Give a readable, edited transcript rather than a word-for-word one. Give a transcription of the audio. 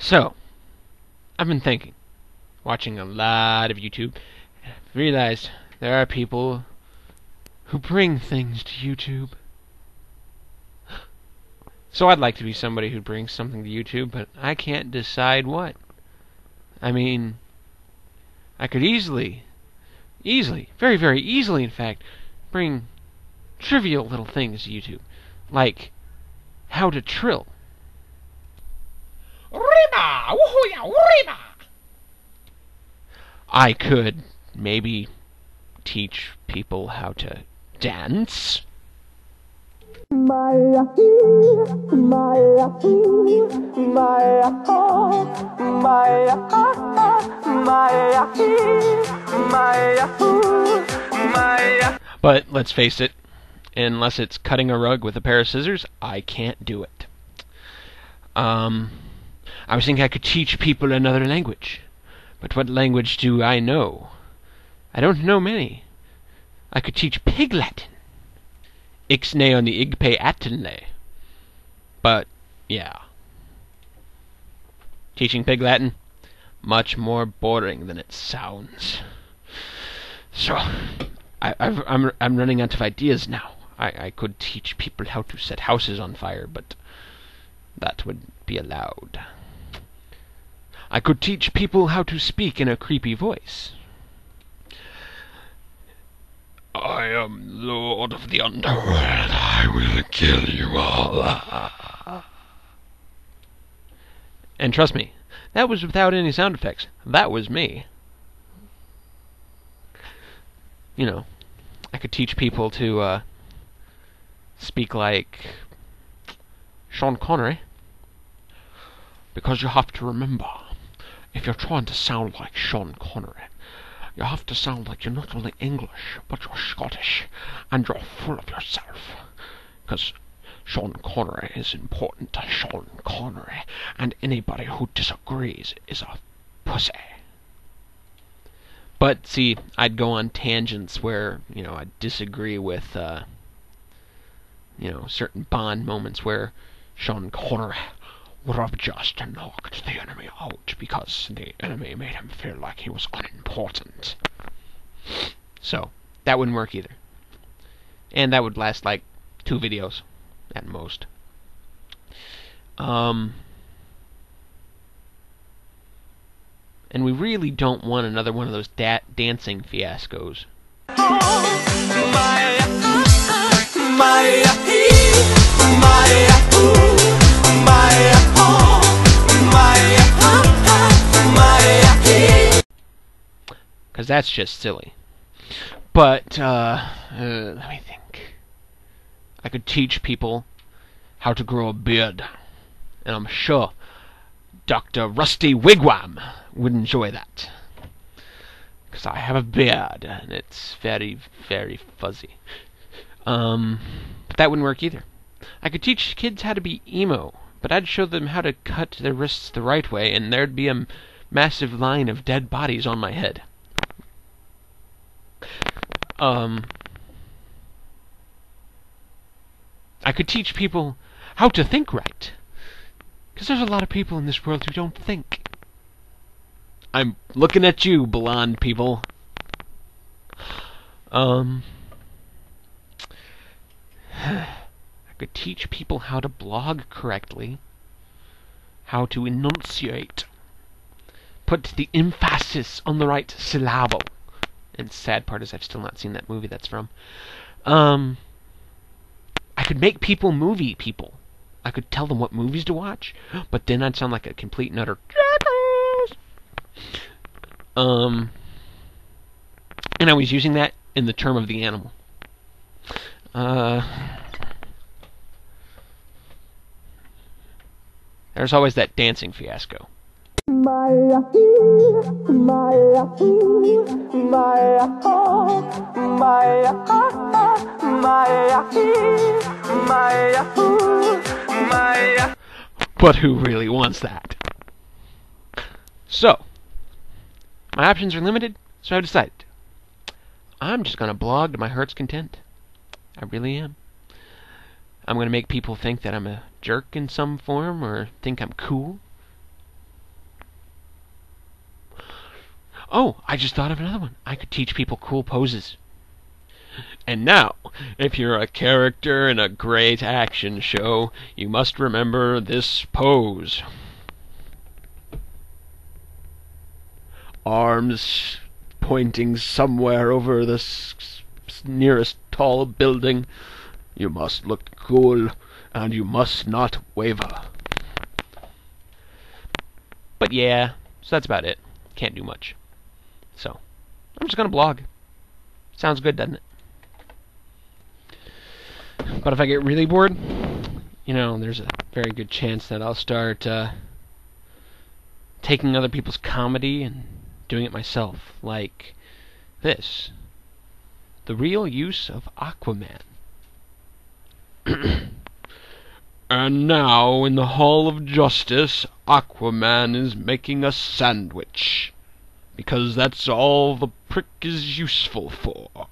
So, I've been thinking, watching a lot of YouTube, and I've realized there are people who bring things to YouTube. So I'd like to be somebody who brings something to YouTube, but I can't decide what. I mean, I could easily, very, very easily, in fact, bring trivial little things to YouTube, like how to trill. Rima! Woohoo! Rima! I could maybe teach people how to dance. But let's face it, unless it's cutting a rug with a pair of scissors, I can't do it. I was thinking I could teach people another language. But what language do I know? I don't know many. I could teach Pig Latin. Ixnay on the Igpe Atenle. But, yeah. Teaching Pig Latin? Much more boring than it sounds. So, I'm running out of ideas now. I could teach people how to set houses on fire, but that would be allowed. I could teach people how to speak in a creepy voice. I am Lord of the Underworld. I will kill you all. And trust me, that was without any sound effects. That was me. You know, I could teach people to speak like Sean Connery. Because you have to remember, if you're trying to sound like Sean Connery, you have to sound like you're not only English, but you're Scottish, and you're full of yourself. Because Sean Connery is important to Sean Connery, and anybody who disagrees is a pussy. But, see, I'd go on tangents where, I'd disagree with, certain Bond moments where Sean Connery would have just knocked the enemy out because the enemy made him feel like he was unimportant. So, that wouldn't work either. And that would last like 2 videos at most. And we really don't want another one of those dancing fiascos. Because that's just silly. But, let me think. I could teach people how to grow a beard. And I'm sure Dr. Rusty Wigwam would enjoy that. Because I have a beard, and it's very, very fuzzy. But that wouldn't work either. I could teach kids how to be emo, but I'd show them how to cut their wrists the right way, and there'd be a massive line of dead bodies on my head. I could teach people how to think right. Because there's a lot of people in this world who don't think. I'm looking at you, blonde people. I could teach people how to blog correctly, how to enunciate, put the emphasis on the right syllable. And the sad part is I've still not seen that movie that's from. I could make people movie people. I could tell them what movies to watch, but then I'd sound like a complete and utter jackass. And I was using that in the term of the animal. There's always that dancing fiasco. But who really wants that? So, my options are limited, so I've decided. I'm just going to blog to my heart's content. I really am. I'm going to make people think that I'm a jerk in some form, or think I'm cool. Oh, I just thought of another one. I could teach people cool poses. And now, if you're a character in a great action show, you must remember this pose. Arms pointing somewhere over the nearest tall building. You must look cool, and you must not waver. But yeah, so that's about it. Can't do much. So, I'm just gonna blog. Sounds good, doesn't it? But if I get really bored, there's a very good chance that I'll start taking other people's comedy and doing it myself. Like this. The real use of Aquaman. And now, in the Hall of Justice, Aquaman is making a sandwich. Because that's all the prick is useful for.